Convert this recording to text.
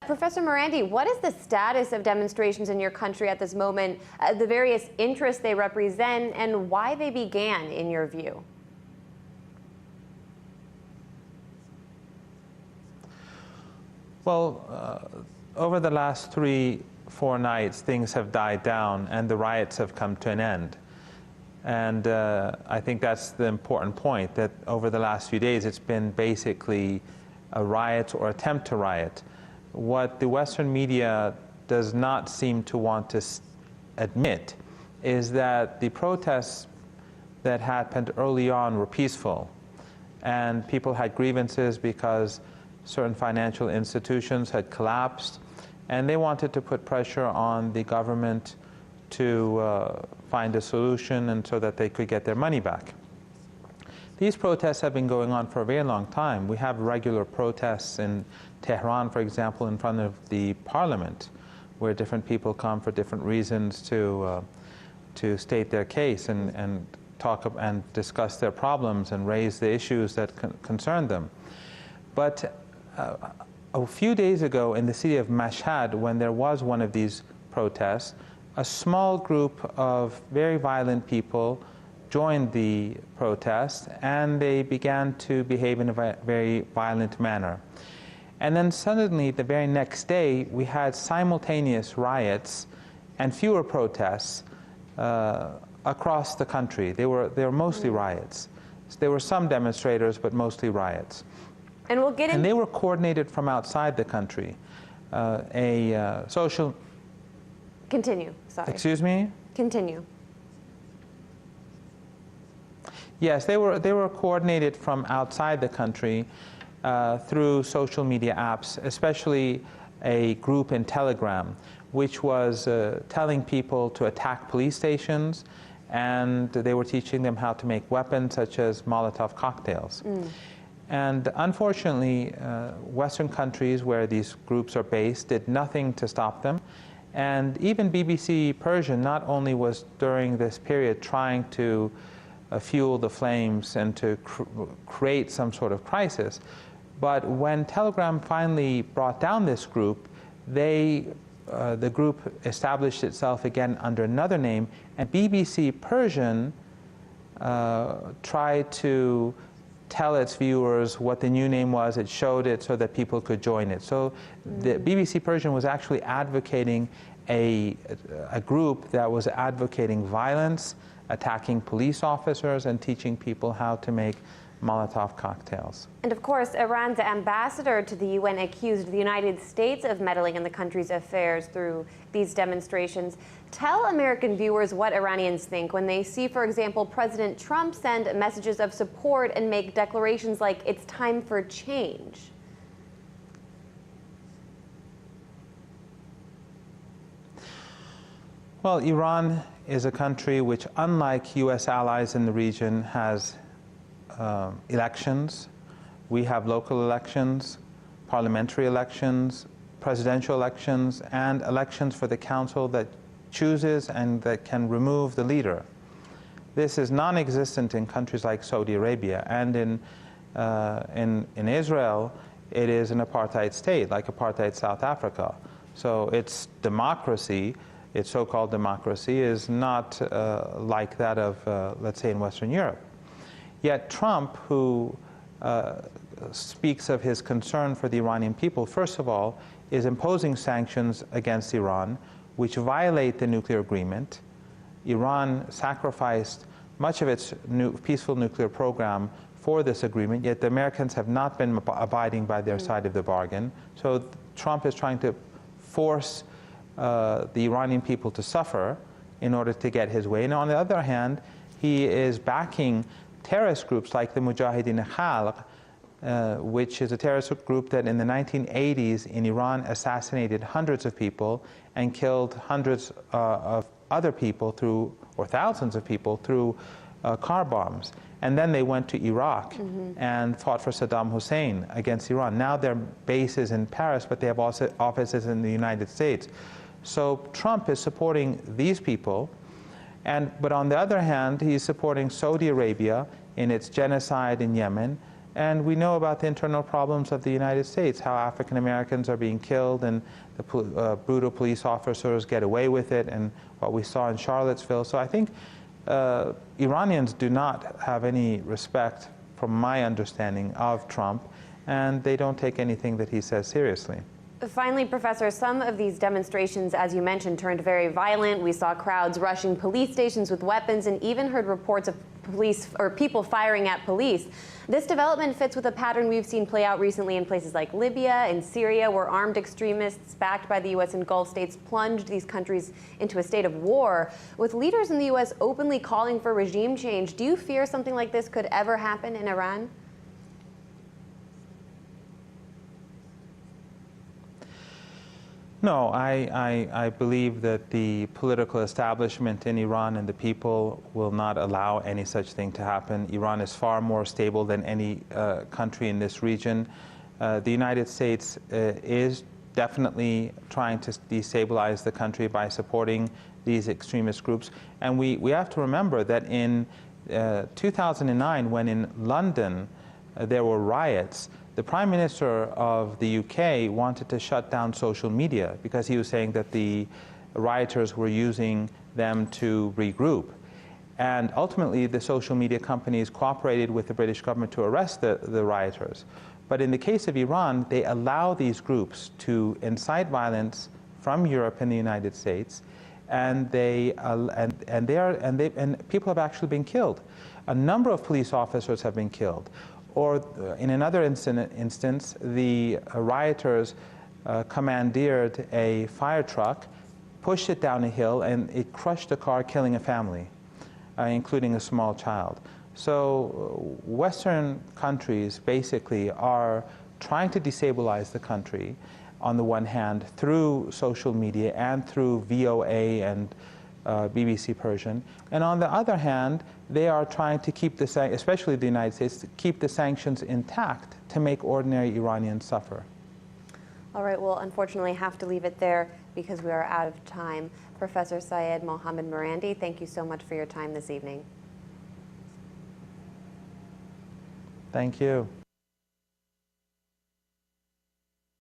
Professor Morandi, what is the status of demonstrations in your country at this moment, the various interests they represent, and why they began, in your view? Well, over the last 3-4 nights, things have died down and the riots have come to an end. And I think that's the important point, that over the last few days, it's been basically a riot or attempt to riot. What the Western media does not seem to want to admit is that the protests that happened early on were peaceful, and people had grievances because certain financial institutions had collapsed, and they wanted to put pressure on the government to find a solution and so that they could get their money back. These protests have been going on for a very long time. We have regular protests in Tehran, for example, in front of the parliament, where different people come for different reasons to state their case and talk and discuss their problems and raise the issues that concern them. But a few days ago in the city of Mashhad, when there was one of these protests, a small group of very violent people joined the protest, and they began to behave in a very violent manner. And then suddenly, the very next day, we had simultaneous riots and fewer protests across the country. They were mostly riots. There were some demonstrators, but mostly riots. And we'll get in. And they were coordinated from outside the country. Social. Continue. Sorry. Excuse me? Continue. Yes, they were coordinated from outside the country through social media apps, especially a group in Telegram, which was telling people to attack police stations, and they were teaching them how to make weapons such as Molotov cocktails. And unfortunately, Western countries where these groups are based did nothing to stop them. And even BBC Persian not only was during this period trying to fuel the flames and to create some sort of crisis, but when Telegram finally brought down this group, the group established itself again under another name, and BBC Persian tried to tell its viewers what the new name was. It showed it so that people could join it. So the BBC Persian was actually advocating a group that was advocating violence, attacking police officers, and teaching people how to make Molotov cocktails. And of course, Iran's ambassador to the UN accused the United States of meddling in the country's affairs through these demonstrations. Tell American viewers what Iranians think when they see, for example, President Trump send messages of support and make declarations like it's time for change. Well, Iran is a country which, unlike U.S. allies in the region, has elections. We have local elections, parliamentary elections, presidential elections, and elections for the council that chooses and that can remove the leader. This is non-existent in countries like Saudi Arabia, and in Israel, it is an apartheid state, like apartheid South Africa. So its democracy, its so-called democracy, is not like that of, let's say, in Western Europe. Yet Trump, who speaks of his concern for the Iranian people, first of all, is imposing sanctions against Iran, which violate the nuclear agreement. Iran sacrificed much of its peaceful nuclear program for this agreement, yet the Americans have not been abiding by their side of the bargain. So Trump is trying to force the Iranian people to suffer in order to get his way. And on the other hand, he is backing terrorist groups like the Mujahideen Khalq, which is a terrorist group that in the 1980s in Iran assassinated hundreds of people and killed hundreds of other people through, or thousands of people through car bombs. And then they went to Iraq and fought for Saddam Hussein against Iran. Now their base is in Paris, but they have also offices in the United States. So Trump is supporting these people, but on the other hand, he's supporting Saudi Arabia in its genocide in Yemen, And we know about the internal problems of the United States, how African Americans are being killed and the brutal police officers get away with it, and what we saw in Charlottesville. So I think Iranians do not have any respect, from my understanding, of Trump, and they don't take anything that he says seriously. Finally, Professor, some of these demonstrations, as you mentioned, turned very violent. We saw crowds rushing police stations with weapons and even heard reports of police or people firing at police. This development fits with a pattern we've seen play out recently in places like Libya and Syria, where armed extremists backed by the U.S. and Gulf states plunged these countries into a state of war. With leaders in the U.S. openly calling for regime change, do you fear something like this could ever happen in Iran? No, I believe that the political establishment in Iran and the people will not allow any such thing to happen. Iran is far more stable than any country in this region. The United States is definitely trying to destabilize the country by supporting these extremist groups. And we have to remember that in 2009, when in London there were riots, the Prime Minister of the UK wanted to shut down social media because he was saying that the rioters were using them to regroup. And ultimately, the social media companies cooperated with the British government to arrest the rioters. But in the case of Iran, they allow these groups to incite violence from Europe and the United States, and people have actually been killed. A number of police officers have been killed. Or in another instance, the rioters commandeered a fire truck, pushed it down a hill, and it crushed a car, killing a family, including a small child. So Western countries basically are trying to destabilize the country, on the one hand, through social media and through VOA and BBC Persian, and on the other hand, they are trying to keep especially the United States, to keep the sanctions intact to make ordinary Iranians suffer. All right, we'll unfortunately have to leave it there because we are out of time. Professor Syed Mohammad Marandi, thank you so much for your time this evening. Thank you.